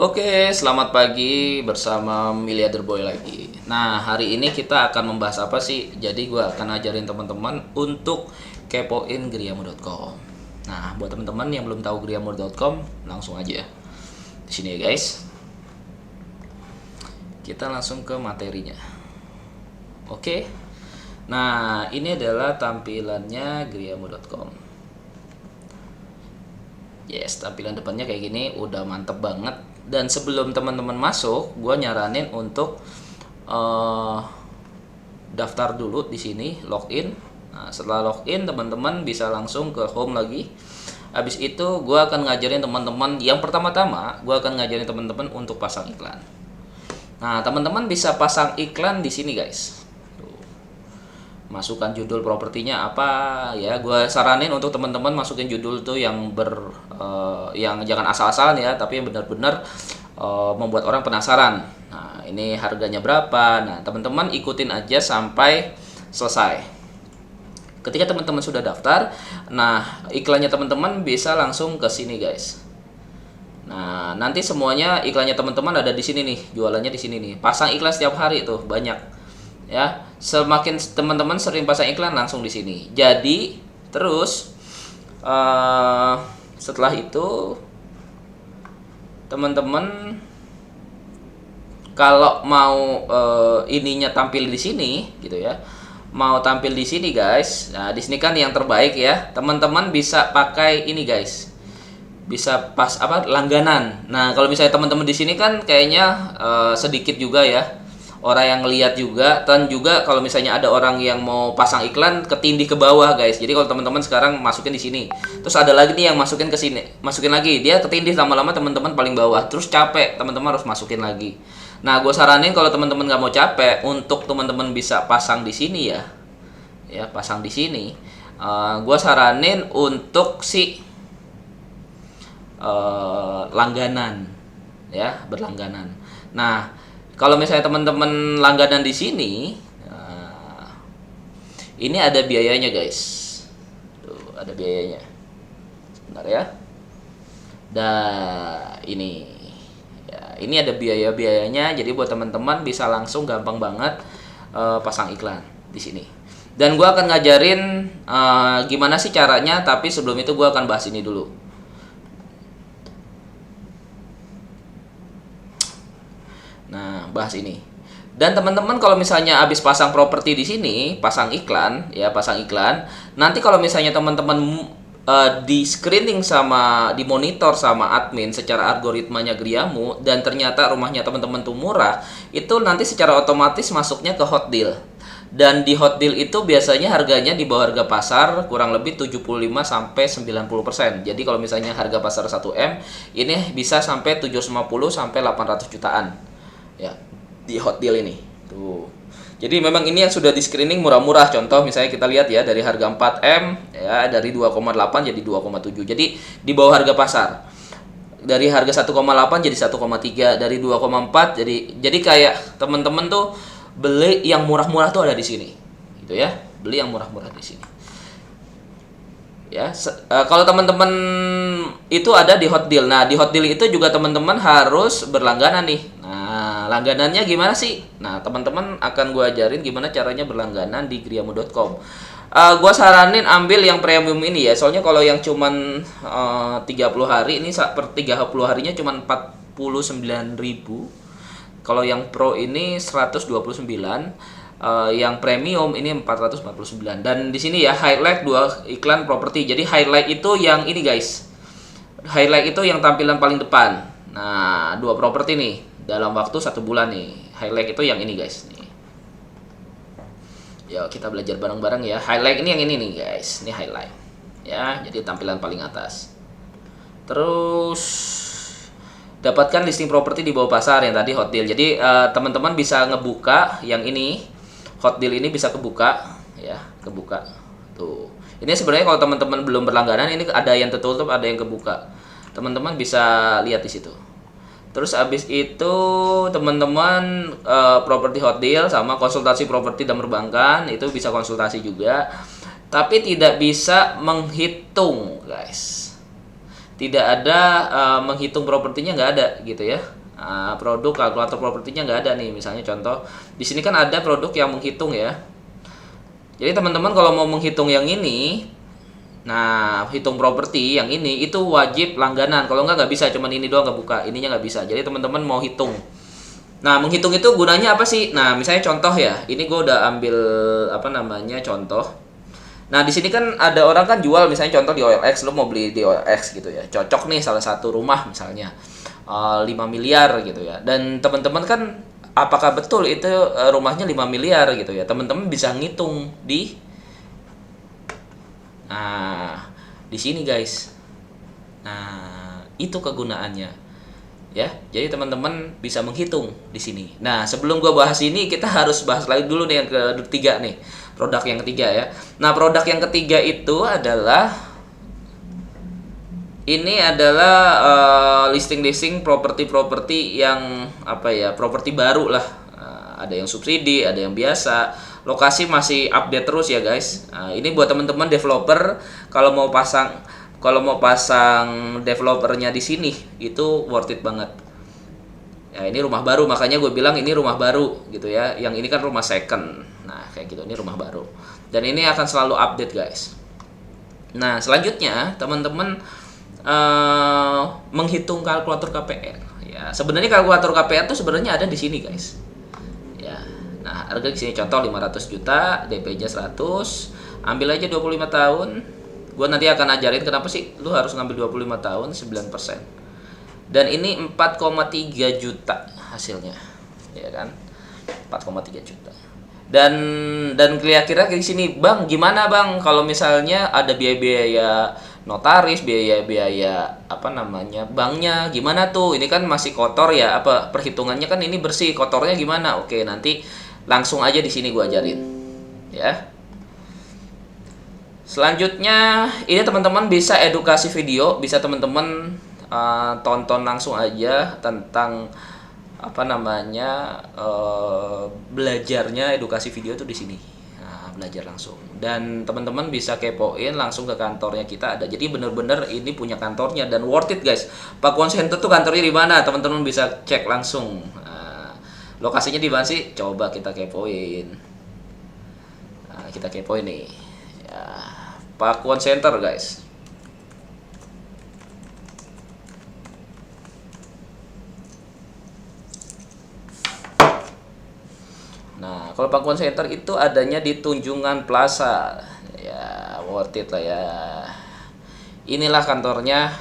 Oke, selamat pagi bersama Miliarder Boy lagi. Nah, hari ini kita akan membahas apa sih? Jadi gue akan ajarin teman-teman untuk kepoin griamu.com. Nah, buat teman-teman yang belum tahu griamu.com, langsung aja di sini ya guys. Kita langsung ke materinya. Oke. Nah, ini adalah tampilannya griamu.com. Yes, tampilan depannya kayak gini, udah mantep banget. Dan sebelum teman-teman masuk, gue nyaranin untuk daftar dulu di sini, login. Nah, setelah login, teman-teman bisa langsung ke home lagi. Habis itu, gue akan ngajarin teman-teman. Yang pertama-tama, gue akan ngajarin teman-teman untuk pasang iklan. Nah, teman-teman bisa pasang iklan di sini, guys. Masukkan judul propertinya apa ya, gue saranin untuk teman-teman masukin judul tuh yang yang jangan asal-asalan ya, tapi yang benar-benar membuat orang penasaran. Nah, ini harganya berapa. Nah, teman-teman ikutin aja sampai selesai. Ketika teman-teman sudah daftar, nah iklannya teman-teman bisa langsung ke sini guys. Nah, nanti semuanya iklannya teman-teman ada di sini nih, jualannya di sini nih. Pasang iklan setiap hari tuh banyak. Ya, semakin teman-teman sering pasang iklan langsung di sini. Jadi terus setelah itu teman-teman kalau mau ininya tampil di sini gitu ya, mau tampil di sini guys. Nah, di sini kan yang terbaik ya, teman-teman bisa pakai ini guys, bisa pas apa langganan. Nah, kalau misalnya teman-teman di sini kan kayaknya sedikit juga ya orang yang ngelihat juga, dan juga kalau misalnya ada orang yang mau pasang iklan ketindih ke bawah guys. Jadi kalau teman-teman sekarang masukin di sini, terus ada lagi nih yang masukin ke sini, masukin lagi, dia ketindih lama-lama teman-teman paling bawah, terus capek, teman-teman harus masukin lagi. Nah, gue saranin kalau teman-teman nggak mau capek, untuk teman-teman bisa pasang di sini ya pasang di sini. Gue saranin untuk si langganan ya, berlangganan. Nah, kalau misalnya teman-teman langganan di sini, ini ada biayanya guys. Tuh, ada biayanya. Sebentar ya. Dan ini ada biaya-biayanya. Jadi buat teman-teman bisa langsung gampang banget pasang iklan di sini. Dan gue akan ngajarin gimana sih caranya. Tapi sebelum itu gue akan bahas ini dulu. Nah, bahas ini. Dan teman-teman kalau misalnya habis pasang properti di sini, pasang iklan, nanti kalau misalnya teman-teman di screening sama di monitor sama admin secara algoritmanya Griamu, dan ternyata rumahnya teman-teman tuh murah, itu nanti secara otomatis masuknya ke hot deal. Dan di hot deal itu biasanya harganya di bawah harga pasar kurang lebih 75 sampai 90%. Jadi kalau misalnya harga pasar 1M, ini bisa sampai 750 sampai 800 jutaan. Ya, di hot deal ini tuh. Jadi memang ini yang sudah di screening murah-murah. Contoh misalnya kita lihat ya, dari harga 4M ya, dari 2,8 jadi 2,7. Jadi di bawah harga pasar. Dari harga 1,8 jadi 1,3, dari 2,4 jadi kayak teman-teman tuh beli yang murah-murah tuh ada di sini. Gitu ya. Beli yang murah-murah di sini. Ya, kalau teman-teman itu ada di hot deal. Nah, di hot deal itu juga teman-teman harus berlangganan nih. Nah, langganannya gimana sih? Nah, teman-teman akan gue ajarin gimana caranya berlangganan di griamu.com. Gue saranin ambil yang premium ini ya. Soalnya kalau yang cuman 30 hari ini per 30 harinya cuman 49.000. Kalau yang pro ini 129. Yang premium ini 449. Dan di sini ya highlight 2 iklan properti. Jadi highlight itu yang ini guys. Highlight itu yang tampilan paling depan. Nah, 2 properti nih dalam waktu 1 bulan nih. Highlight itu yang ini guys nih. Yuk kita belajar bareng-bareng ya. Highlight ini yang ini nih guys. Ini highlight. Ya, jadi tampilan paling atas. Terus dapatkan listing properti di bawah pasar yang tadi hot deal. Jadi teman-teman bisa ngebuka yang ini. Hot deal ini bisa kebuka ya, kebuka. Tuh. Ini sebenarnya kalau teman-teman belum berlangganan, ini ada yang tertutup, ada yang kebuka. Teman-teman bisa lihat di situ. Terus abis itu teman-teman properti hot deal sama konsultasi properti dan perbankan itu bisa konsultasi juga. Tapi tidak bisa menghitung, guys. tidak ada menghitung propertinya, nggak ada gitu ya. Produk kalkulator propertinya nggak ada nih. Misalnya contoh di sini kan ada produk yang menghitung ya. Jadi teman-teman kalau mau menghitung yang ini, nah hitung properti yang ini itu wajib langganan. Kalau nggak bisa, cuman ini doang kebuka, ininya nggak bisa. Jadi teman-teman mau hitung. Nah menghitung itu gunanya apa sih? Nah misalnya contoh ya, ini gue udah ambil apa namanya contoh. Nah di sini kan ada orang kan jual misalnya contoh di OLX, lo mau beli di OLX gitu ya. Cocok nih salah satu rumah misalnya 5 miliar gitu ya. Dan teman-teman kan apakah betul itu rumahnya 5 miliar gitu ya. Teman-teman bisa ngitung di sini guys. Nah, itu kegunaannya. Ya. Jadi teman-teman bisa menghitung di sini. Nah, sebelum gua bahas ini kita harus bahas lagi dulu nih yang ketiga nih. Produk yang ketiga ya. Nah, produk yang ketiga itu adalah listing-listing properti-properti yang apa ya, properti baru lah. Ada yang subsidi, ada yang biasa. Lokasi masih update terus ya guys. Ini buat teman-teman developer kalau mau pasang developernya di sini itu worth it banget. Ya ini rumah baru, makanya gue bilang ini rumah baru gitu ya. Yang ini kan rumah second. Nah kayak gitu, ini rumah baru. Dan ini akan selalu update guys. Nah selanjutnya teman-teman menghitung kalkulator KPR. Ya sebenarnya kalkulator KPR tuh sebenarnya ada di sini guys. Nah, harga di sini contoh 500 juta, DP-nya 100, ambil aja 25 tahun. Gua nanti akan ajarin kenapa sih lu harus ngambil 25 tahun 9%. Dan ini 4,3 juta hasilnya. Ya kan? 4,3 juta. Dan kira-kira di sini, Bang, gimana Bang kalau misalnya ada biaya-biaya notaris, biaya-biaya apa namanya banknya, gimana tuh? Ini kan masih kotor ya, apa perhitungannya kan ini bersih, kotornya gimana? Oke, nanti langsung aja di sini gua ajarin ya. Selanjutnya ini teman-teman bisa edukasi video, bisa teman-teman tonton langsung aja tentang apa namanya belajarnya edukasi video itu di sini. Nah, belajar langsung. Dan teman-teman bisa kepoin langsung ke kantornya kita ada. Jadi bener-bener ini punya kantornya dan worth it guys. Pakuan Center tuh kantornya di mana? Teman-teman bisa cek langsung. Lokasinya di mana sih? Coba kita kepoin. Nah, kita kepoin nih. Ya, Pakuan Center, guys. Nah, kalau Pakuan Center itu adanya di Tunjungan Plaza. Ya, worth it lah ya. Inilah kantornya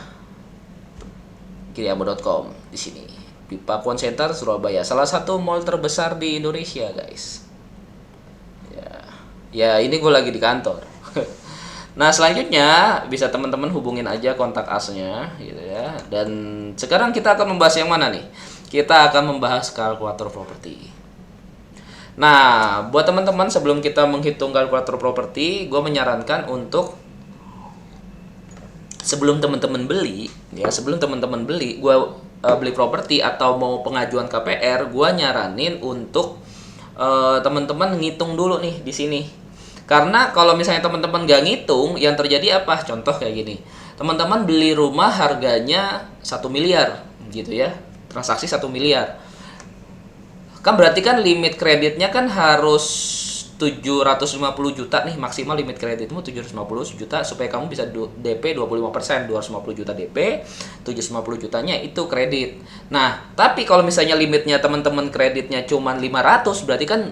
kiriamo.com di sini. Di Pakuan Center Surabaya, salah satu mall terbesar di Indonesia guys. Ya ini gue lagi di kantor. Nah selanjutnya bisa teman-teman hubungin aja kontak asnya gitu ya. Dan sekarang kita akan membahas yang mana nih? Kita akan membahas kalkulator properti. Nah buat teman-teman sebelum kita menghitung kalkulator properti, gue menyarankan untuk sebelum teman-teman beli, gue beli properti atau mau pengajuan KPR, gua nyaranin untuk teman-teman ngitung dulu nih di sini. Karena kalau misalnya teman-teman gak ngitung, yang terjadi apa? Contoh kayak gini. Teman-teman beli rumah harganya 1 miliar gitu ya. Transaksi 1 miliar. Kan berarti kan limit kreditnya kan harus 750 juta nih, maksimal limit kreditmu 750 juta supaya kamu bisa DP 25%, 250 juta DP, 750 jutanya itu kredit. Nah, tapi kalau misalnya limitnya teman-teman kreditnya cuma 500, berarti kan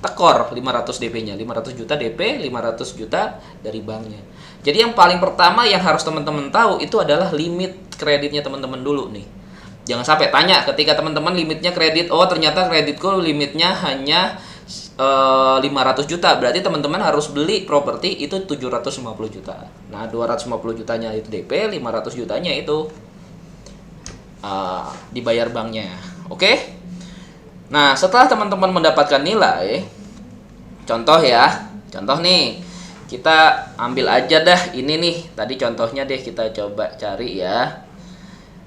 tekor 500 DP-nya, 500 juta DP, 500 juta dari banknya. Jadi yang paling pertama yang harus teman-teman tahu itu adalah limit kreditnya teman-teman dulu nih. Jangan sampai tanya ketika teman-teman limitnya kredit, oh ternyata kreditku limitnya hanya 500 juta, berarti teman-teman harus beli properti itu 750 juta. Nah 250 jutanya itu DP, 500 jutanya itu dibayar banknya. Oke? Nah setelah teman-teman mendapatkan nilai, contoh nih, kita ambil aja dah ini nih, tadi contohnya deh kita coba cari ya.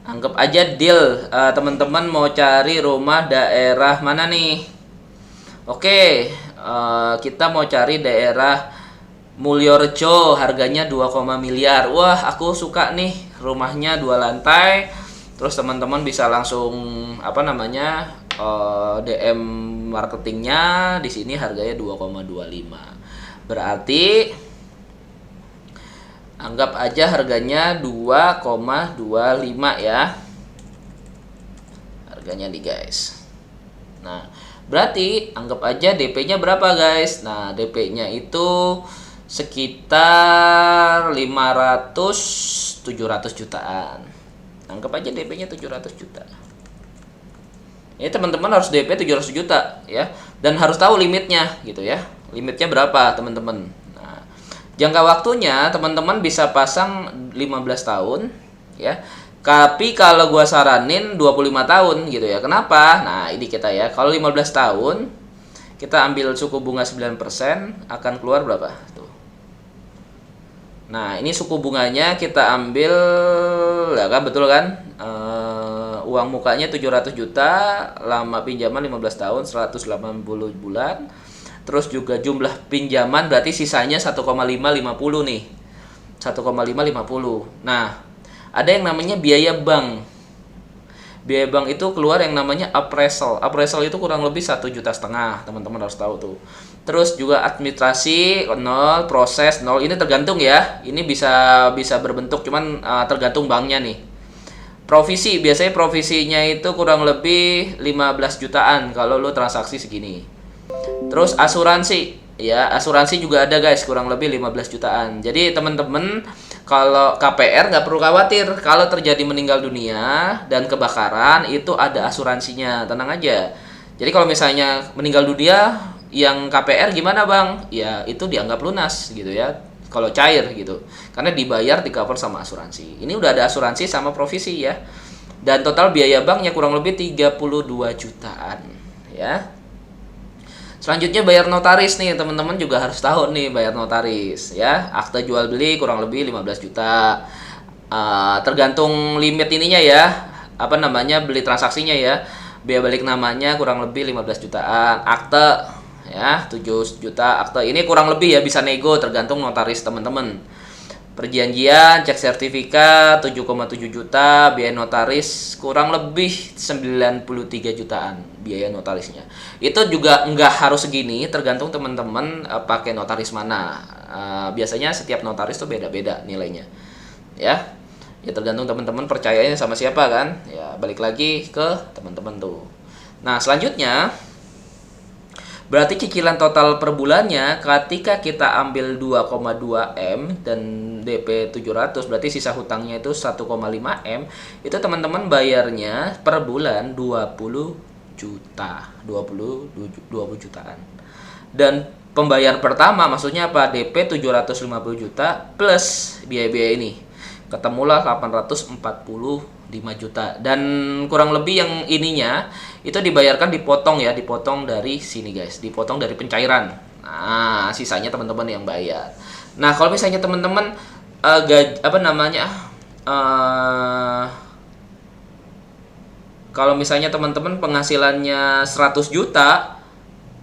Anggap aja deal, teman-teman mau cari rumah daerah mana nih? Oke, kita mau cari daerah Mulyorejo, harganya 2, miliar. Wah, aku suka nih rumahnya 2 lantai. Terus teman-teman bisa langsung DM marketingnya. Di sini harganya 2,25. Berarti anggap aja harganya 2,25 ya. Harganya nih guys. Nah, berarti anggap aja DP-nya berapa guys? Nah, DP-nya itu sekitar 500-700 jutaan. Anggap aja DP-nya 700 juta. Ini teman-teman harus DP 700 juta ya. Dan harus tahu limitnya gitu ya. Limitnya berapa teman-teman. Nah, jangka waktunya teman-teman bisa pasang 15 tahun ya. Tapi kalau gua saranin 25 tahun gitu ya. Kenapa? Nah, ini kita ya. Kalau 15 tahun kita ambil suku bunga 9% akan keluar berapa? Tuh. Nah, ini suku bunganya kita ambil, ya kan, betul kan? Uang mukanya 700 juta, lama pinjaman 15 tahun, 180 bulan. Terus juga jumlah pinjaman berarti sisanya 1,550 nih. 1,550. Nah, ada yang namanya biaya bank. Biaya bank itu keluar yang namanya appraisal. Appraisal itu kurang lebih 1,5 juta, teman-teman harus tahu tuh. Terus juga administrasi 0, proses 0. Ini tergantung ya. Ini bisa berbentuk, cuman tergantung banknya nih. Provisi, biasanya provisinya itu kurang lebih 15 jutaan kalau lo transaksi segini. Terus asuransi, ya asuransi juga ada guys, kurang lebih 15 jutaan. Jadi teman-teman kalau KPR nggak perlu khawatir, kalau terjadi meninggal dunia dan kebakaran itu ada asuransinya, tenang aja. Jadi kalau misalnya meninggal dunia yang KPR gimana bang? Ya itu dianggap lunas gitu ya, kalau cair gitu, karena dibayar di cover sama asuransi. Ini udah ada asuransi sama provisi ya. Dan total biaya banknya kurang lebih 32 jutaan ya. Selanjutnya bayar notaris nih, teman-teman juga harus tahu nih bayar notaris ya. Akta jual beli kurang lebih 15 juta. Tergantung limit ininya ya. Beli transaksinya ya. Biaya balik namanya kurang lebih 15 jutaan. Akte ya 7 juta akte. Ini kurang lebih ya, bisa nego tergantung notaris teman-teman. Perjanjian, cek sertifikat 7,7 juta, biaya notaris kurang lebih 93 jutaan biaya notarisnya. Itu juga nggak harus segini, tergantung teman-teman pakai notaris mana. Biasanya setiap notaris tuh beda-beda nilainya. Ya. Ya tergantung teman-teman percayanya sama siapa kan. Ya, balik lagi ke teman-teman tuh. Nah, selanjutnya berarti cicilan total per bulannya ketika kita ambil 2,2 M dan DP 700, berarti sisa hutangnya itu 1,5 M, itu teman-teman bayarnya per bulan 20 juta, 20 jutaan. Dan pembayaran pertama maksudnya apa? DP 750 juta plus biaya-biaya ini. Ketemulah 845 juta. Dan kurang lebih yang ininya itu dibayarkan dipotong dari sini guys, dipotong dari pencairan. Nah, sisanya teman-teman yang bayar. Nah, kalau misalnya teman-teman kalau misalnya teman-teman penghasilannya 100 juta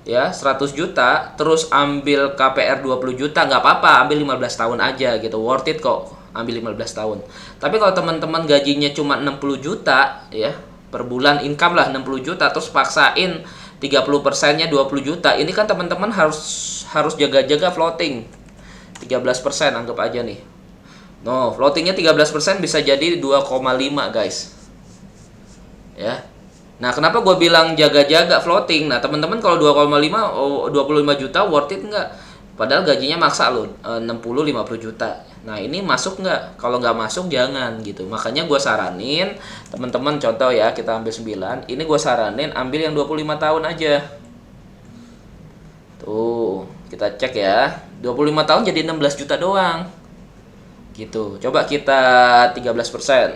ya, 100 juta terus ambil KPR 20 juta nggak apa-apa, ambil 15 tahun aja gitu, worth it kok ambil 15 tahun. Tapi kalau teman-teman gajinya cuma 60 juta ya, per bulan income lah 60 juta, terus paksain 30%-nya 20 juta. Ini kan teman-teman harus jaga-jaga floating. 13% anggap aja nih. No, floatingnya 13% bisa jadi 2,5 guys. Ya. Nah, kenapa gue bilang jaga-jaga floating? Nah, teman-teman kalau 25 juta worth it nggak? Padahal gajinya maksa loh, 60-50 juta. Nah, ini masuk nggak? Kalau nggak masuk, jangan gitu. Makanya gue saranin, teman-teman contoh ya, kita ambil 9. Ini gue saranin ambil yang 25 tahun aja. Tuh, kita cek ya. 25 tahun jadi 16 juta doang. Gitu. Coba kita 13%.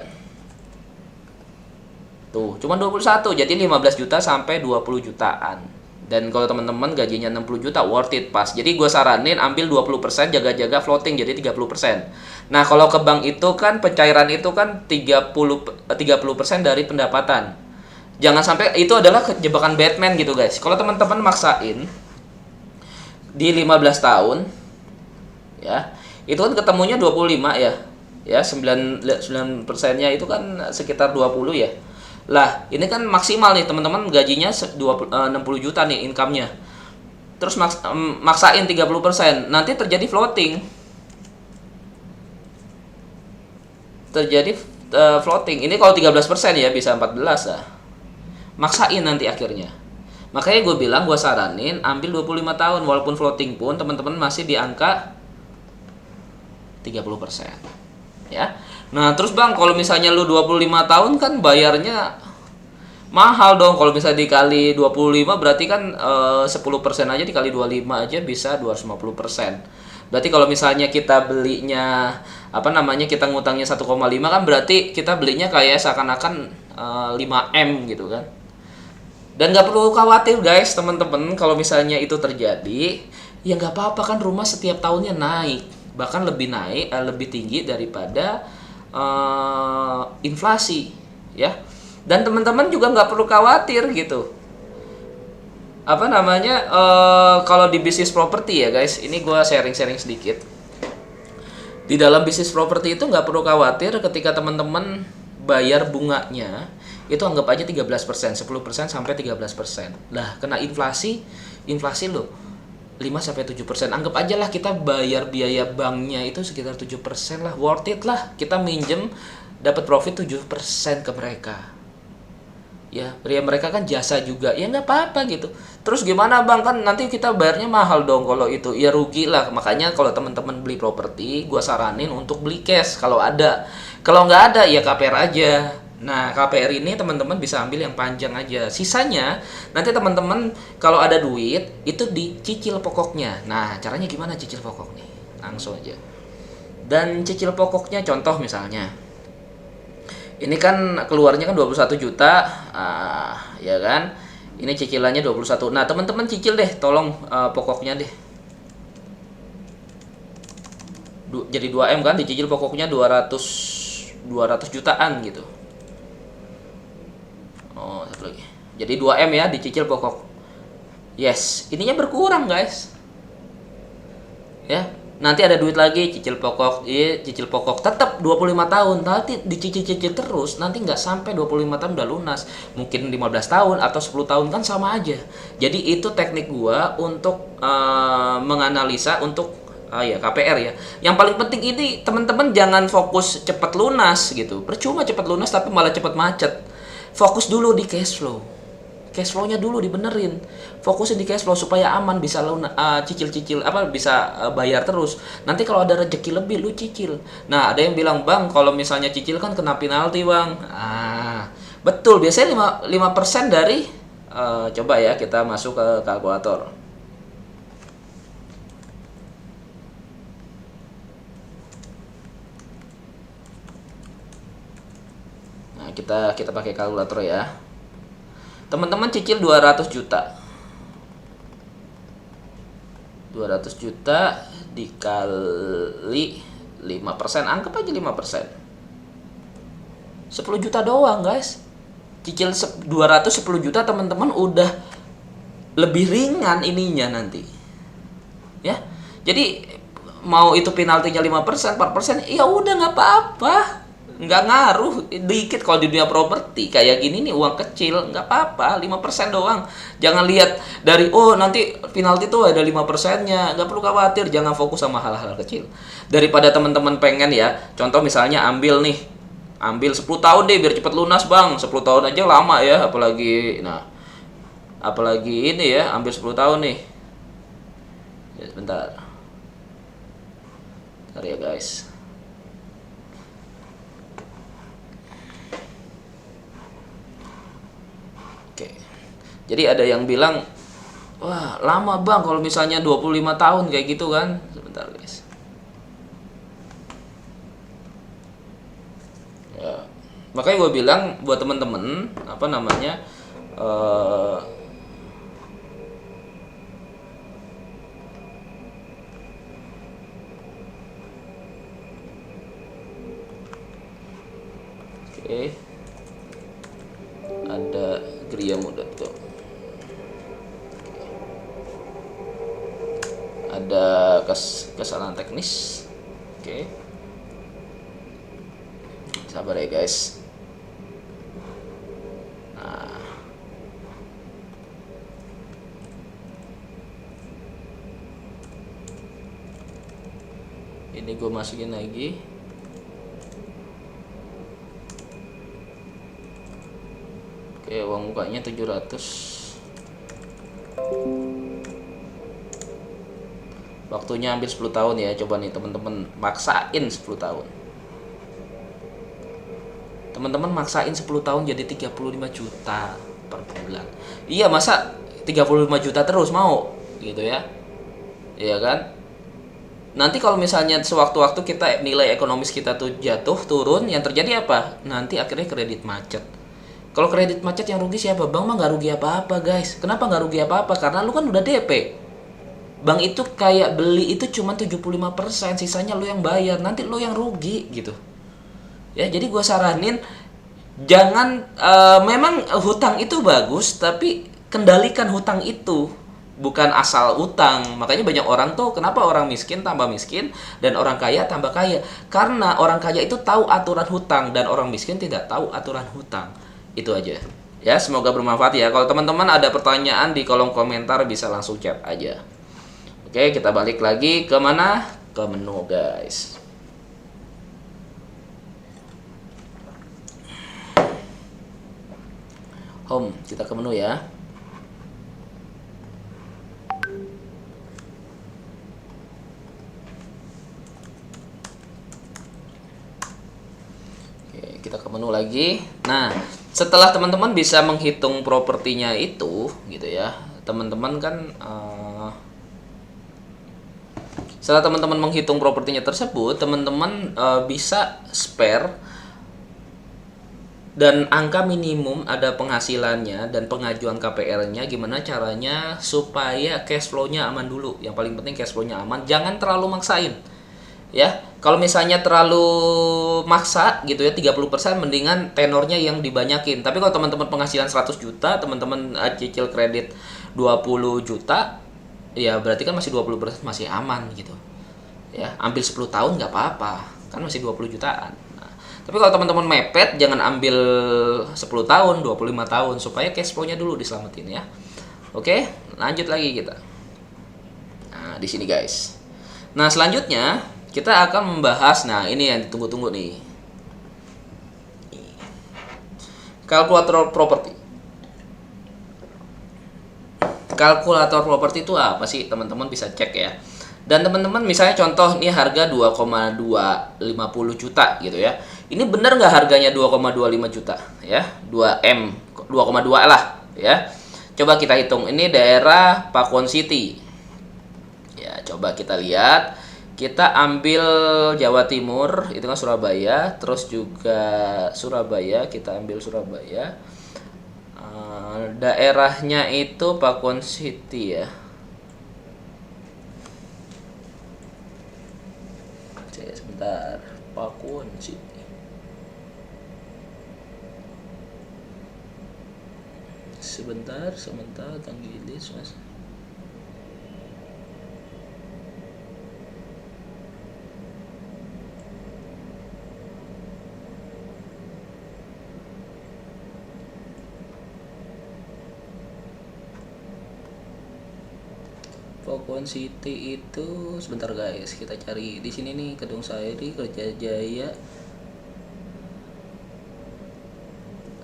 Tuh, cuma 21. Jadi 15 juta sampai 20 jutaan. Dan kalau teman-teman gajinya 60 juta worth it pas. Jadi gue saranin ambil 20%, jaga-jaga floating jadi 30%. Nah, kalau ke bank itu kan pencairan itu kan 30% dari pendapatan. Jangan sampai itu adalah jebakan Batman gitu guys. Kalau teman-teman maksain di 15 tahun ya, itu kan ketemunya 25 ya. Ya, 9% itu kan sekitar 20 ya. Lah, ini kan maksimal nih teman-teman, gajinya 60 juta nih income-nya. Terus maksain 30%, nanti terjadi floating. Floating. Ini kalau 13% ya bisa 14 lah. Maksain nanti akhirnya. Makanya gue bilang, gue saranin ambil 25 tahun walaupun floating pun teman-teman masih di angka 30%. Ya. Nah, terus Bang, kalau misalnya lu 25 tahun kan bayarnya mahal dong. Kalau misalnya dikali 25 berarti kan 10% aja dikali 25 aja bisa 250%. Berarti kalau misalnya kita belinya kita ngutangnya 1,5 kan berarti kita belinya kayak seakan-akan 5M gitu kan. Dan nggak perlu khawatir guys, teman-teman, kalau misalnya itu terjadi, ya nggak apa-apa kan, rumah setiap tahunnya naik, bahkan lebih naik, lebih tinggi daripada inflasi, ya. Dan teman-teman juga nggak perlu khawatir gitu. Kalau di bisnis properti ya guys, ini gue sharing-sharing sedikit. Di dalam bisnis properti itu nggak perlu khawatir ketika teman-teman bayar bunganya itu anggap aja 13%, 10% sampai 13%. Lah, kena inflasi loh 5-7%. Anggap aja lah kita bayar biaya banknya itu sekitar 7% lah, worth it lah. Kita minjem dapat profit 7% ke mereka. Ya mereka kan jasa juga, ya nggak apa-apa gitu. Terus gimana Bang, kan nanti kita bayarnya mahal dong kalau itu, ya rugi lah. Makanya kalau teman-teman beli properti, gue saranin untuk beli cash kalau ada. Kalau nggak ada ya KPR aja. Nah, KPR ini teman-teman bisa ambil yang panjang aja. Sisanya nanti teman-teman kalau ada duit itu dicicil pokoknya. Nah, caranya gimana cicil pokok nih? Langsung aja. Dan cicil pokoknya contoh misalnya, ini kan keluarnya kan 21 juta, ya kan? Ini cicilannya 21. Nah, teman-teman cicil deh, tolong pokoknya deh. Jadi 2M kan, dicicil pokoknya 200 jutaan gitu. Oh, satu lagi. Jadi 2M ya, dicicil pokok. Yes, ininya berkurang, guys. Ya, nanti ada duit lagi, cicil pokok. Iya, cicil pokok tetap 25 tahun. Nanti dicicil-cicil terus, nanti nggak sampai 25 tahun udah lunas. Mungkin 15 tahun atau 10 tahun kan sama aja. Jadi itu teknik gua untuk menganalisa untuk ya KPR ya. Yang paling penting ini teman-teman jangan fokus cepat lunas gitu. Percuma cepat lunas tapi malah cepat macet. Fokus dulu di cash flow. Cash flow-nya dulu dibenerin. Fokusin di cash flow supaya aman, bisa cicil-cicil bisa bayar terus. Nanti kalau ada rezeki lebih lu cicil. Nah, ada yang bilang, "Bang, kalau misalnya cicil kan kena penalti, Bang." Betul, biasanya 5% dari coba ya kita masuk ke kalkulator. Kita pakai kalkulator ya. Teman-teman cicil 200 juta. 200 juta dikali 5%, anggap aja 5%. 10 juta doang, guys. Cicil 210 juta teman-teman udah lebih ringan ininya nanti. Ya. Jadi mau itu penaltinya 5%, 4%, ya udah nggak apa-apa. Nggak ngaruh, dikit kalau di dunia properti kayak gini nih, uang kecil nggak apa-apa, 5% doang. Jangan lihat dari nanti penalti tuh ada 5%-nya, nggak perlu khawatir. Jangan fokus sama hal-hal kecil. Daripada teman-teman pengen ya, contoh misalnya ambil 10 tahun deh biar cepet lunas Bang. 10 tahun aja lama ya, apalagi ini ya, ambil 10 tahun nih ya. Bentar ya guys. Jadi ada yang bilang, wah lama Bang kalau misalnya 25 tahun kayak gitu kan. Sebentar guys. Ya, makanya gue bilang buat temen-temen oke. Ada Gria Muda tuh. Ada kesalahan teknis. Oke. sabar ya guys. Nah, ini gue masukin lagi. Oke, uang mukanya 700. Waktunya hampir 10 tahun ya. Coba nih teman-teman maksain 10 tahun. Teman-teman maksain 10 tahun jadi 35 juta per bulan. Iya, masa 35 juta terus mau gitu ya? Iya kan? Nanti kalau misalnya sewaktu-waktu kita nilai ekonomis kita tuh jatuh, turun, yang terjadi apa? Nanti akhirnya kredit macet. Kalau kredit macet yang rugi siapa? Bank mah nggak rugi apa-apa guys. Kenapa nggak rugi apa-apa? Karena lu kan udah DP. Bank itu kayak beli itu cuma 75%, sisanya lu yang bayar. Nanti lu yang rugi gitu. Ya, jadi gue saranin jangan memang hutang itu bagus, tapi kendalikan hutang itu, bukan asal utang. Makanya banyak orang tuh kenapa orang miskin tambah miskin dan orang kaya tambah kaya, karena orang kaya itu tahu aturan hutang dan orang miskin tidak tahu aturan hutang. Itu aja ya, semoga bermanfaat ya. Kalau teman-teman ada pertanyaan di kolom komentar bisa langsung chat aja. Oke, kita balik lagi ke mana, ke menu guys. Home, kita ke menu ya. Oke, kita ke menu lagi. Nah, setelah teman-teman bisa menghitung propertinya itu gitu ya, teman-teman kan setelah teman-teman menghitung propertinya tersebut, teman-teman bisa spare dan angka minimum ada penghasilannya dan pengajuan KPR-nya. Gimana caranya supaya cash flow-nya aman dulu. Yang paling penting cash flow-nya aman, jangan terlalu maksain. Ya, kalau misalnya terlalu maksa gitu ya 30%, mendingan tenornya yang dibanyakin. Tapi kalau teman-teman penghasilan 100 juta, teman-teman cicil kredit 20 juta, ya berarti kan masih 20% masih aman gitu. Ya, ambil 10 tahun nggak apa-apa, kan masih 20 jutaan. Tapi kalau teman-teman mepet, jangan ambil 10 tahun, 25 tahun, supaya cash flow-nya dulu diselamatin ya. Oke, lanjut lagi kita. Nah, di sini guys. Nah, selanjutnya kita akan membahas, nah ini yang ditunggu-tunggu nih. Kalkulator properti. Kalkulator properti itu apa sih? Teman-teman bisa cek ya. Dan teman-teman misalnya contoh ini harga 2,250 juta gitu ya. Ini benar nggak harganya 2,25 juta ya? 2M, 2,2 lah ya. Coba kita hitung, ini daerah Pakuwon City. Ya, coba kita lihat. Kita ambil Jawa Timur, itu kan Surabaya, terus juga Surabaya, kita ambil Surabaya. Daerahnya itu Pakuwon City ya. Sebentar, Pakuwon City. Sebentar, Tanggilis mas. Pakuwon City itu sebentar guys, kita cari di sini nih, Kedung Sairi, Kertajaya,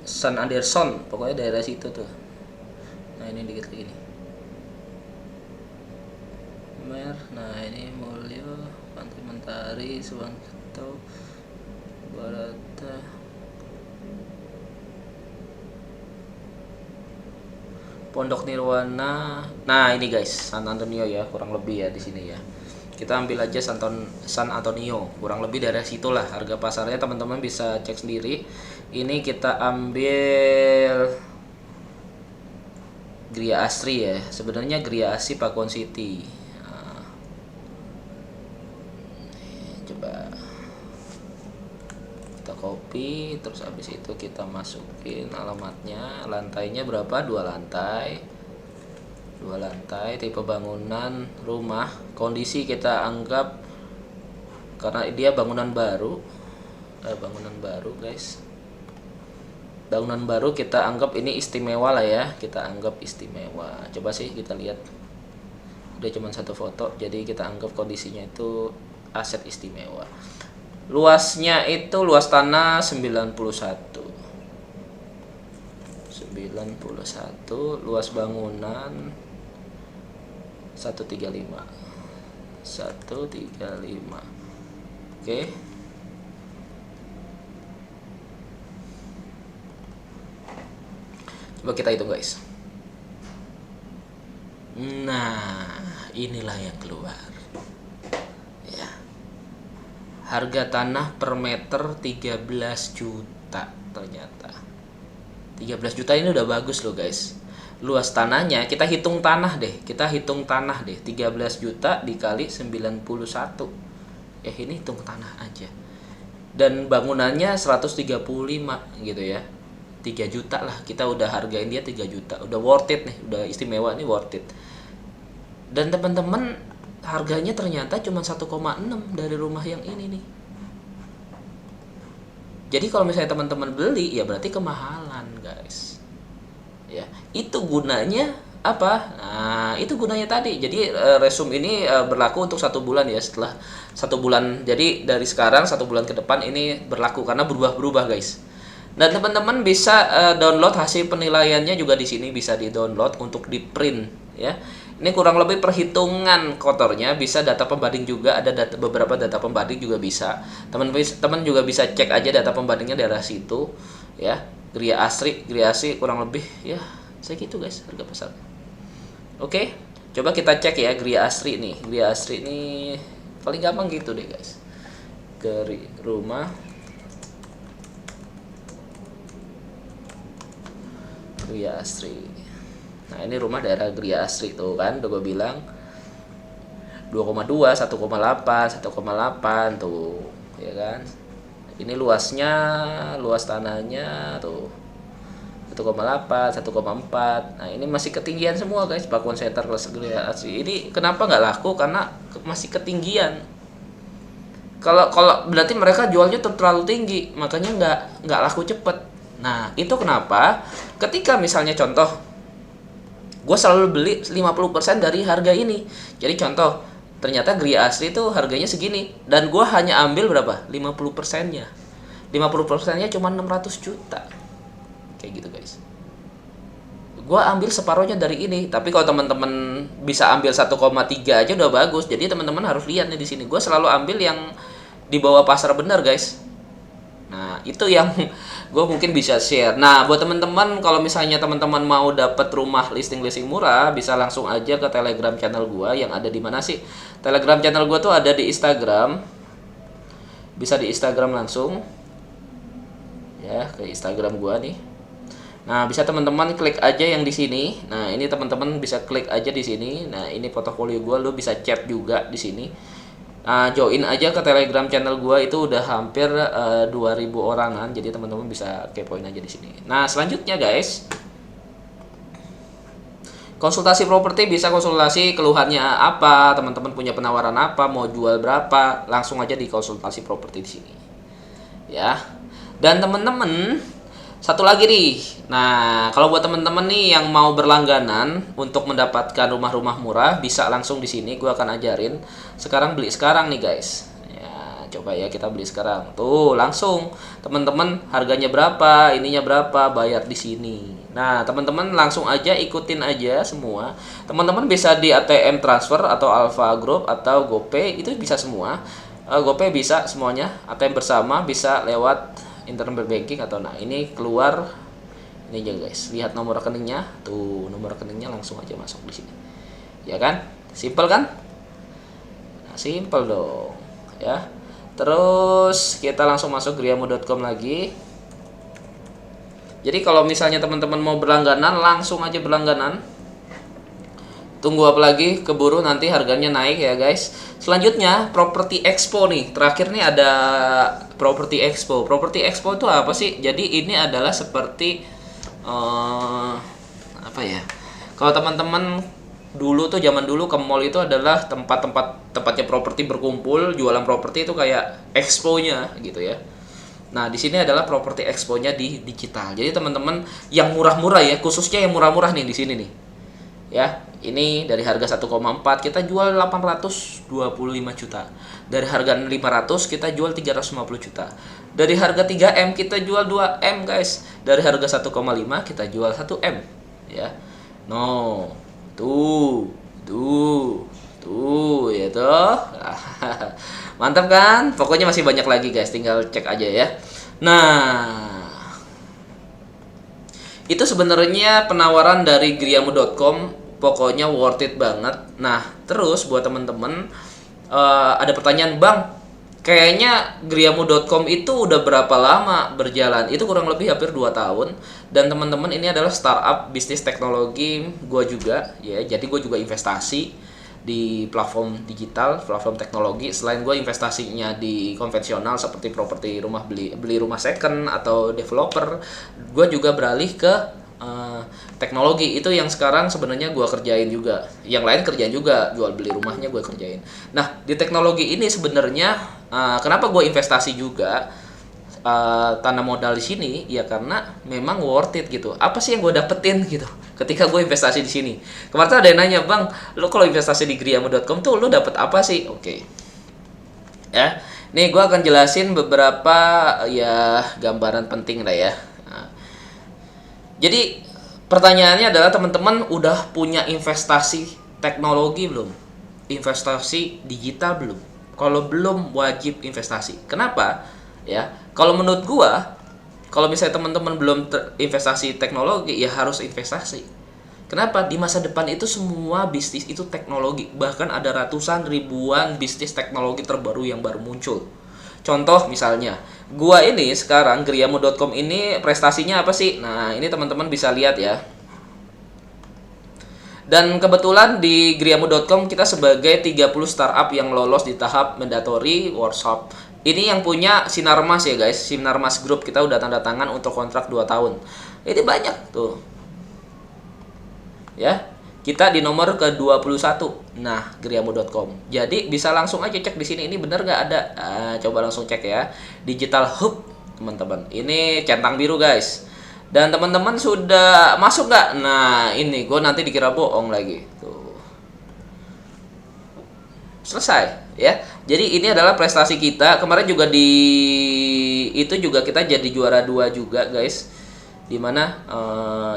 San Anderson, pokoknya daerah situ tuh. Nah ini dikit lagi nih. Nah ini Mulyo, Pantai Mentari, Suwanto, Barata. Pondok Nirwana. Nah, ini guys, San Antonio ya, kurang lebih ya di sini ya. Kita ambil aja San Antonio, kurang lebih daerah situlah harga pasarnya, teman-teman bisa cek sendiri. Ini kita ambil Gria Asri ya. Sebenarnya Gria Asri Pakuwon City. Nah, coba kita copy, terus habis itu kita masukin alamatnya. Lantainya berapa? 2 lantai. 2 lantai, tipe bangunan rumah. Kondisi kita anggap karena dia bangunan baru, bangunan baru guys. Bangunan baru kita anggap ini istimewa lah ya, kita anggap istimewa. Coba sih kita lihat, udah cuma satu foto, jadi kita anggap kondisinya itu aset istimewa. Luasnya itu luas tanah 91, luas bangunan 135. Oke. Coba kita hitung guys. Nah, inilah yang keluar. Ya. Harga tanah per meter 13 juta ternyata. 13 juta ini udah bagus loh guys. Luas tanahnya, kita hitung tanah deh. 13 juta dikali 91. Ini hitung tanah aja. Dan bangunannya 135 gitu ya. 3 juta lah, kita udah hargain dia 3 juta. Udah worth it nih, udah istimewa nih, worth it. Dan teman-teman, harganya ternyata cuma 1,6 dari rumah yang ini nih. Jadi kalau misalnya teman-teman beli, ya berarti kemahalan guys. Ya, itu gunanya apa? Nah, itu gunanya tadi. Jadi resume ini berlaku untuk 1 bulan ya. Setelah 1 bulan, jadi dari sekarang 1 bulan ke depan ini berlaku karena berubah-berubah guys. Dan teman-teman bisa download hasil penilaiannya juga di sini, bisa di-download untuk di-print ya. Ini kurang lebih perhitungan kotornya, bisa data pembanding juga, ada beberapa data pembanding juga bisa. Teman-teman juga bisa cek aja data pembandingnya dari situ ya. Gria Asri kurang lebih ya segitu guys harga pasar. Oke, coba kita cek ya Gria Asri nih. Gria Asri ini paling gampang gitu deh guys. Rumah Gria Asri. Nah, ini rumah daerah Gria Asri tuh kan, udah gue bilang 2,2, 1,8 tuh, ya kan. Ini luas tanahnya tuh 1,8, 1,4. Nah, ini masih ketinggian semua guys, Pakuan Center kelas Gria Asri. Ini kenapa nggak laku? Karena masih ketinggian. Kalau berarti mereka jualnya terlalu tinggi, makanya nggak laku cepet. Nah, itu kenapa ketika misalnya contoh, gue selalu beli 50% dari harga ini. Jadi contoh, ternyata Gria Asri itu harganya segini, dan gue hanya ambil berapa? 50%-nya. 50%-nya cuma 600 juta. Kayak gitu guys. Gue ambil separuhnya dari ini. Tapi kalau teman-teman bisa ambil 1,3 aja udah bagus. Jadi teman-teman harus lihat nih di sini. Gue selalu ambil yang di bawah pasar benar guys. Nah, itu yang gue mungkin bisa share. Nah, buat teman-teman, kalau misalnya teman-teman mau dapat rumah listing murah, bisa langsung aja ke Telegram channel gue. Yang ada di mana sih? Telegram channel gue tuh ada di Instagram. Bisa di Instagram langsung. Ya, ke Instagram gue nih. Nah, bisa teman-teman klik aja yang di sini. Nah, ini teman-teman bisa klik aja di sini. Nah, ini portofolio gue, lo bisa chat juga di sini. Join aja ke Telegram channel gue, itu udah hampir 2000 orangan, jadi teman-teman bisa kepoin aja di sini. Nah, selanjutnya guys, konsultasi properti, bisa konsultasi keluhannya apa, teman-teman punya penawaran apa, mau jual berapa, langsung aja di konsultasi properti di sini. Ya. Dan teman-teman, satu lagi nih. Nah, kalau buat teman-teman nih yang mau berlangganan untuk mendapatkan rumah-rumah murah, bisa langsung di sini. Gue akan ajarin. Sekarang beli sekarang nih guys. Ya, coba ya kita beli sekarang. Tuh, langsung. Teman-teman harganya berapa, ininya berapa, bayar di sini. Nah, teman-teman langsung aja ikutin aja semua. Teman-teman bisa di ATM transfer atau Alpha Group atau GoPay, itu bisa semua. GoPay bisa semuanya. ATM bersama bisa lewat internet banking atau ini keluar ini aja guys, lihat nomor rekeningnya tuh, nomor rekeningnya langsung aja masuk di sini ya kan, simple kan. Nah, simple dong ya. Terus kita langsung masuk griamu.com lagi. Jadi kalau misalnya teman-teman mau berlangganan, langsung aja berlangganan. Tunggu apa lagi, keburu nanti harganya naik ya guys. Selanjutnya Property Expo nih. Terakhir nih ada Property Expo. Property Expo itu apa sih? Jadi ini adalah seperti apa ya? Kalau teman-teman dulu tuh, zaman dulu ke mall itu adalah tempatnya properti berkumpul, jualan properti itu kayak expo-nya gitu ya. Nah, di sini adalah properti expo-nya di digital. Jadi teman-teman yang murah-murah ya, khususnya yang murah-murah nih di sini nih. Ya, ini dari harga 1,4 kita jual 825 juta. Dari harga 500 kita jual 350 juta. Dari harga 3M kita jual 2M, guys. Dari harga 1,5 kita jual 1M, ya. No. Tuh, ya toh. Mantap kan? Pokoknya masih banyak lagi, guys. Tinggal cek aja ya. Nah, itu sebenarnya penawaran dari griamu.com, pokoknya worth it banget. Nah, terus buat temen-temen ada pertanyaan, Bang, kayaknya griamu.com itu udah berapa lama berjalan? Itu kurang lebih hampir 2 tahun. Dan teman-teman, ini adalah startup bisnis teknologi gue juga ya. Jadi gue juga investasi di platform digital, platform teknologi. Selain gue investasinya di konvensional seperti properti rumah, beli rumah second atau developer, gue juga beralih ke teknologi. Itu yang sekarang sebenarnya gue kerjain juga. Yang lain kerjain juga, jual beli rumahnya gue kerjain. Nah, di teknologi ini sebenarnya kenapa gue investasi juga tanam modal di sini, ya karena memang worth it gitu. Apa sih yang gue dapetin gitu ketika gue investasi di sini? Kemarin ada yang nanya, Bang, lo kalau investasi di griamu.com tuh lo dapet apa sih? Oke. Ya, nih gue akan jelasin beberapa ya gambaran penting lah ya. Nah, jadi pertanyaannya adalah, teman-teman udah punya investasi teknologi belum? Investasi digital belum? Kalau belum, wajib investasi. Kenapa? Ya, kalau menurut gua, kalau misalnya teman-teman belum investasi teknologi, ya harus investasi. Kenapa? Di masa depan itu semua bisnis itu teknologi. Bahkan ada ratusan ribuan bisnis teknologi terbaru yang baru muncul. Contoh misalnya, gua ini sekarang griamu.com ini prestasinya apa sih? Nah, ini teman-teman bisa lihat ya. Dan kebetulan di griamu.com kita sebagai 30 startup yang lolos di tahap mandatory workshop. Ini yang punya Sinarmas ya, guys. Sinarmas Group kita udah tanda tangan untuk kontrak 2 tahun. Ini banyak tuh. Ya. Kita di nomor ke-21. Nah, griamu.com. Jadi bisa langsung aja cek di sini, ini bener nggak ada. Coba langsung cek ya. Digital Hub, teman-teman. Ini centang biru, guys. Dan teman-teman sudah masuk nggak? Nah, ini gue nanti dikira bohong lagi. Tuh. Selesai ya. Jadi ini adalah prestasi kita. Kemarin juga itu juga kita jadi juara 2 juga, guys. Dimana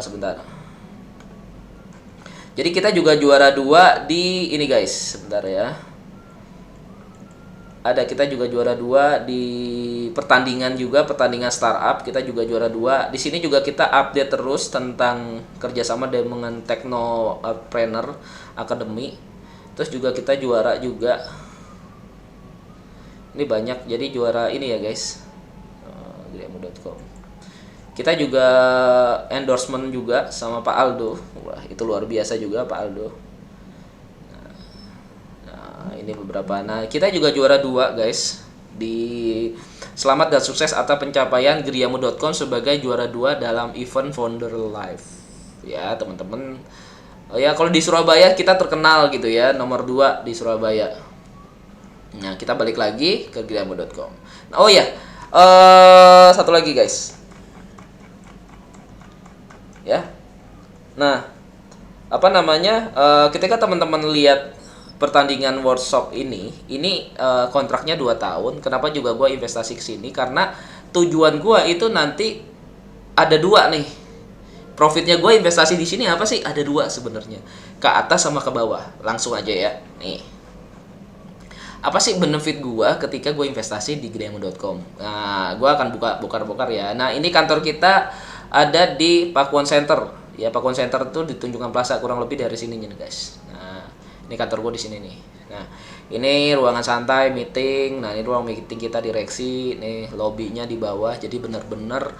sebentar. Jadi kita juga juara 2 di ini, guys. Sebentar ya. Kita juga juara 2 di pertandingan pertandingan startup. Kita juga juara 2. Di sini juga kita update terus tentang kerjasama dengan Technopreneur Academy. Terus juga kita juara juga. Ini banyak, jadi juara ini ya, guys. griamu.com. Kita juga endorsement juga sama Pak Aldo. Wah, itu luar biasa juga Pak Aldo. Nah, ini beberapa. Nah, kita juga juara 2, guys. Di Selamat dan Sukses atas pencapaian griamu.com sebagai juara 2 dalam event Founder Live. Ya, teman-teman. Ya, kalau di Surabaya kita terkenal gitu ya, nomor 2 di Surabaya. Nah, kita balik lagi ke griamu.com. Nah, oh ya, satu lagi, guys. Ya. Nah, apa namanya? Ketika teman-teman lihat pertandingan workshop ini kontraknya 2 tahun. Kenapa juga gue investasi ke sini? Karena tujuan gue itu nanti ada 2 nih. Profitnya gue investasi di sini apa sih? Ada 2 sebenarnya. Ke atas sama ke bawah. Langsung aja ya. Nih. Apa sih benefit gue ketika gue investasi di griamu.com? Nah, gue akan bongkar-bongkar ya. Nah, ini kantor kita ada di Pakuan Center. Ya, Pakuan Center itu di Tunjungan Plaza, kurang lebih dari sini nih, guys. Nah, ini kantor gue di sini nih. Nah, ini ruangan santai, meeting. Nah, ini ruang meeting kita direksi. Nih, lobbynya di bawah. Jadi benar-benar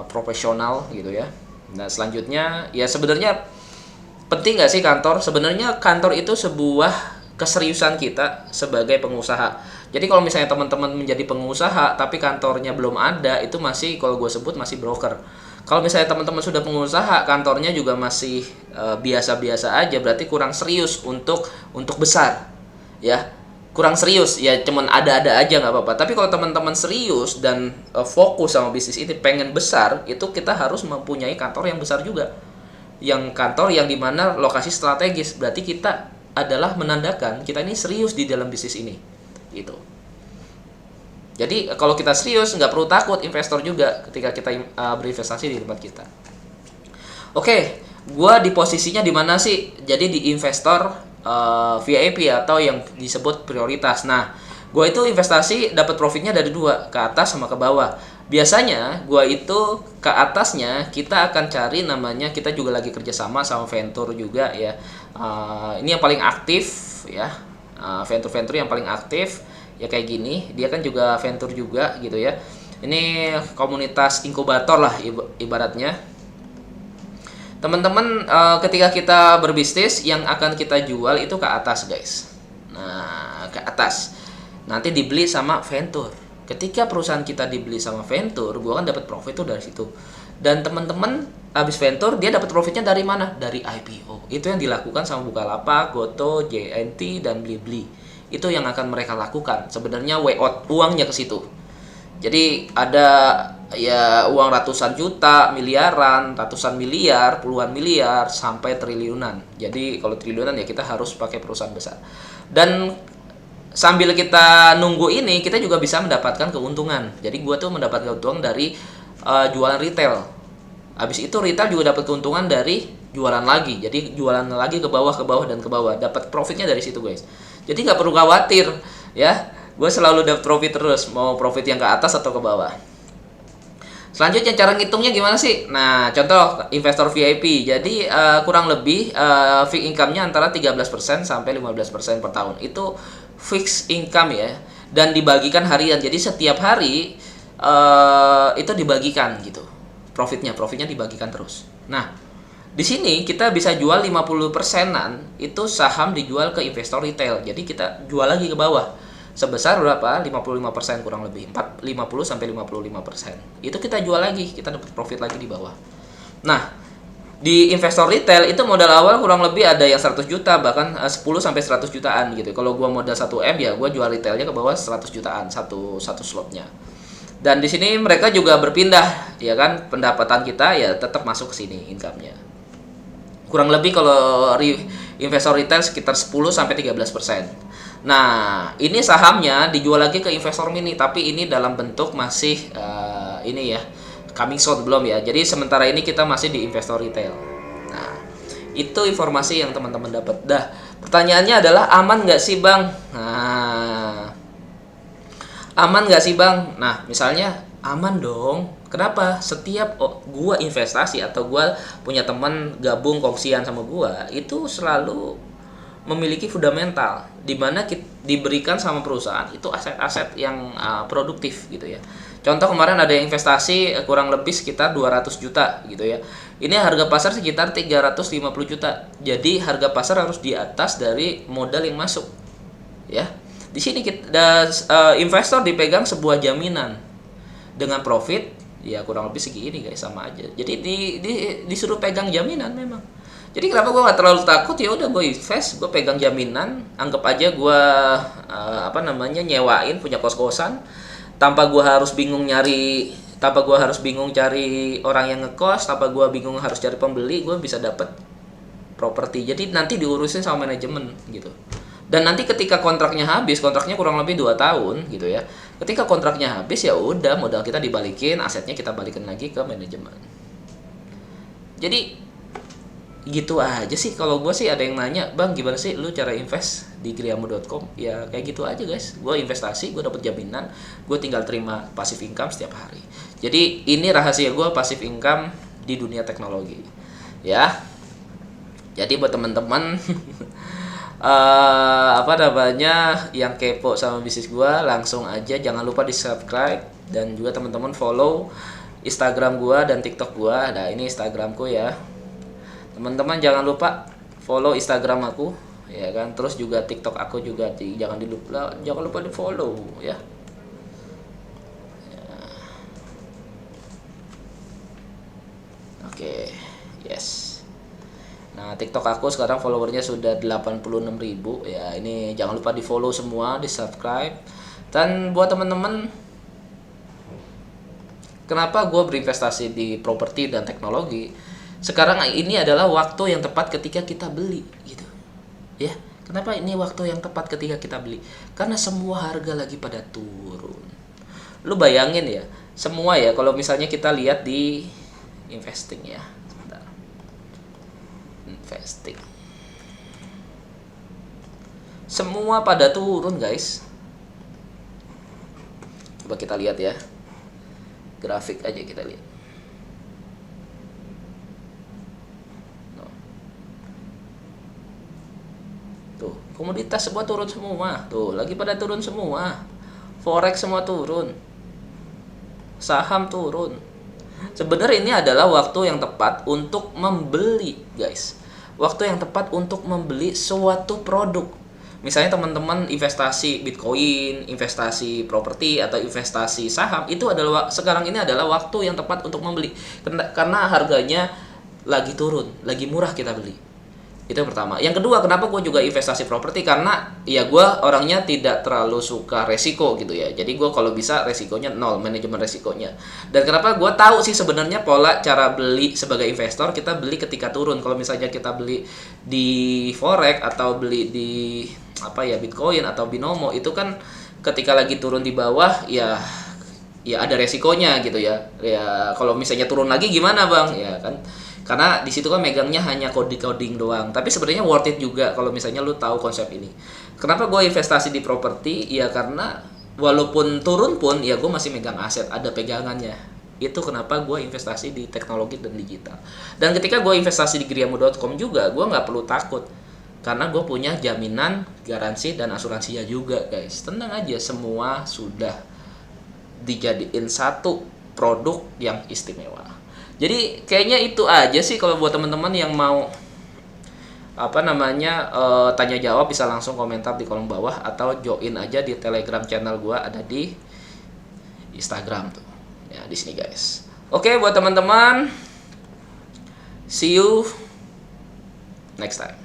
profesional gitu ya. Nah, selanjutnya ya sebenarnya penting nggak sih kantor? Sebenarnya kantor itu sebuah keseriusan kita sebagai pengusaha. Jadi kalau misalnya teman-teman menjadi pengusaha tapi kantornya belum ada, itu masih, kalau gue sebut, masih broker. Kalau misalnya teman-teman sudah pengusaha, kantornya juga masih biasa-biasa aja, berarti kurang serius untuk besar, ya. kurang serius ya, cuman ada-ada aja nggak apa-apa. Tapi kalau teman-teman serius dan fokus sama bisnis ini, pengen besar, itu kita harus mempunyai kantor yang besar juga, yang kantor yang dimana lokasi strategis. Berarti kita adalah menandakan kita ini serius di dalam bisnis ini gitu. Jadi kalau kita serius, nggak perlu takut investor juga ketika kita berinvestasi di tempat kita. Oke, gua di posisinya di mana sih? Jadi di investor VIP atau yang disebut prioritas. Nah, gue itu investasi dapat profitnya dari dua, ke atas sama ke bawah. Biasanya gue itu ke atasnya kita akan cari namanya, kita juga lagi kerjasama sama venture juga ya. Ini yang paling aktif ya, venture yang paling aktif ya kayak gini. Dia kan juga venture juga gitu ya. Ini komunitas inkubator lah ibaratnya. Teman-teman, ketika kita berbisnis, yang akan kita jual itu ke atas guys. Nah, ke atas nanti dibeli sama venture. Ketika perusahaan kita dibeli sama venture, gua kan dapat profit tuh dari situ. Dan teman-teman habis venture, dia dapat profitnya dari mana? Dari IPO. Itu yang dilakukan sama Bukalapak, Goto, JNT, dan Blibli. Itu yang akan mereka lakukan. Sebenarnya way out uangnya ke situ. Jadi ada ya uang ratusan juta, miliaran, ratusan miliar, puluhan miliar, sampai triliunan. Jadi kalau triliunan ya kita harus pakai perusahaan besar. Dan sambil kita nunggu ini, kita juga bisa mendapatkan keuntungan. Jadi gua tuh mendapatkan keuntungan dari jualan retail. Habis itu retail juga dapat keuntungan dari jualan lagi. Jadi jualan lagi ke bawah dan ke bawah. Dapat profitnya dari situ guys. Jadi nggak perlu khawatir ya. Gue selalu dapat profit terus, mau profit yang ke atas atau ke bawah. Selanjutnya cara ngitungnya gimana sih? Nah, contoh investor VIP. Jadi kurang lebih fixed income-nya antara 13% sampai 15% per tahun. Itu fixed income ya. Dan dibagikan harian. Jadi setiap hari itu dibagikan gitu. Profitnya dibagikan terus. Nah, di sini kita bisa jual 50%-an itu saham dijual ke investor retail. Jadi kita jual lagi ke bawah. Sebesar berapa? 55% kurang lebih. 50 sampai 55%. Itu kita jual lagi, kita dapat profit lagi di bawah. Nah, di investor retail itu modal awal kurang lebih ada yang 100 juta, bahkan 10 sampai 100 jutaan gitu. Kalau gua modal 1M ya gua jual retailnya ke bawah 100 jutaan satu slotnya. Dan di sini mereka juga berpindah, ya kan? Pendapatan kita ya tetap masuk ke sini income-nya. Kurang lebih kalau investor retail sekitar 10 sampai 13%. Nah, ini sahamnya dijual lagi ke investor mini, tapi ini dalam bentuk masih ini ya, coming soon belum ya. Jadi sementara ini kita masih di investor retail. Nah, itu informasi yang teman-teman dapat. Dah, pertanyaannya adalah aman nggak sih bang? Nah, aman nggak sih bang? Nah, misalnya aman dong. Kenapa? Setiap gua investasi atau gua punya teman gabung kongsian sama gua, itu selalu memiliki fundamental di mana diberikan sama perusahaan itu aset-aset yang produktif gitu ya. Contoh kemarin ada investasi kurang lebih sekitar 200 juta gitu ya. Ini harga pasar sekitar 350 juta. Jadi harga pasar harus di atas dari modal yang masuk. Ya. Di sini investor dipegang sebuah jaminan dengan profit ya kurang lebih segini guys, sama aja. Jadi disuruh pegang jaminan memang. Jadi kenapa gue nggak terlalu takut, ya udah gue invest, gue pegang jaminan, anggap aja gue nyewain, punya kos-kosan, tanpa gue harus bingung cari orang yang ngekos, tanpa gue bingung harus cari pembeli, gue bisa dapat properti. Jadi nanti diurusin sama manajemen gitu. Dan nanti ketika kontraknya habis, kontraknya kurang lebih 2 tahun gitu ya. Ketika kontraknya habis ya udah modal kita dibalikin, asetnya kita balikin lagi ke manajemen. Jadi gitu aja sih. Kalau gue sih ada yang nanya, bang gimana sih lu cara invest di griamu.com? Ya kayak gitu aja guys. Gue investasi, gue dapet jaminan, gue tinggal terima passive income setiap hari. Jadi ini rahasia gue passive income di dunia teknologi ya. Jadi buat teman-teman yang kepo sama bisnis gue, langsung aja jangan lupa di subscribe, dan juga teman-teman follow Instagram gue dan TikTok gue. Nah ini Instagramku ya. Teman-teman jangan lupa follow Instagram aku ya kan, terus juga TikTok aku juga jangan lupa di follow ya. Oke, yes. Nah Nah, TikTok aku sekarang followernya sudah 86.000 ya. Ini jangan lupa di-follow semua, di-subscribe. Dan buat teman-teman, kenapa gue berinvestasi di properti dan teknologi? Sekarang ini adalah waktu yang tepat ketika kita beli gitu. Ya, kenapa ini waktu yang tepat ketika kita beli? Karena semua harga lagi pada turun. Lu bayangin ya, semua ya kalau misalnya kita lihat di investing ya. Sebentar. Investing. Semua pada turun, guys. Coba kita lihat ya. Grafik aja kita lihat. Tuh, komoditas semua turun semua. Tuh, lagi pada turun semua. Forex semua turun. Saham turun. Sebenarnya ini adalah waktu yang tepat untuk membeli, guys. Waktu yang tepat untuk membeli suatu produk. Misalnya teman-teman investasi Bitcoin, investasi properti atau investasi saham, itu adalah sekarang ini adalah waktu yang tepat untuk membeli. Karena harganya lagi turun, lagi murah kita beli. Itu yang pertama. Yang kedua, kenapa gue juga investasi properti? Karena ya gue orangnya tidak terlalu suka resiko gitu ya. Jadi gue kalau bisa resikonya nol, manajemen resikonya. Dan kenapa gue tahu sih sebenarnya pola cara beli sebagai investor, kita beli ketika turun. Kalau misalnya kita beli di forex atau beli di Bitcoin atau binomo, itu kan ketika lagi turun di bawah ya ada resikonya gitu ya. Ya kalau misalnya turun lagi gimana, Bang? Ya kan. Karena di situ kan megangnya hanya coding doang. Tapi sebenarnya worth it juga kalau misalnya lu tahu konsep ini. Kenapa gue investasi di properti? Ya karena walaupun turun pun ya gue masih megang aset, ada pegangannya. Itu kenapa gue investasi di teknologi dan digital. Dan ketika gue investasi di griamu.com juga, gue nggak perlu takut. Karena gue punya jaminan, garansi, dan asuransinya juga, guys. Tenang aja, semua sudah dijadiin satu produk yang istimewa. Jadi kayaknya itu aja sih kalau buat teman-teman yang mau tanya jawab, bisa langsung komentar di kolom bawah atau join aja di Telegram channel gua, ada di Instagram tuh. Ya, di sini guys. Oke, buat teman-teman, see you next time.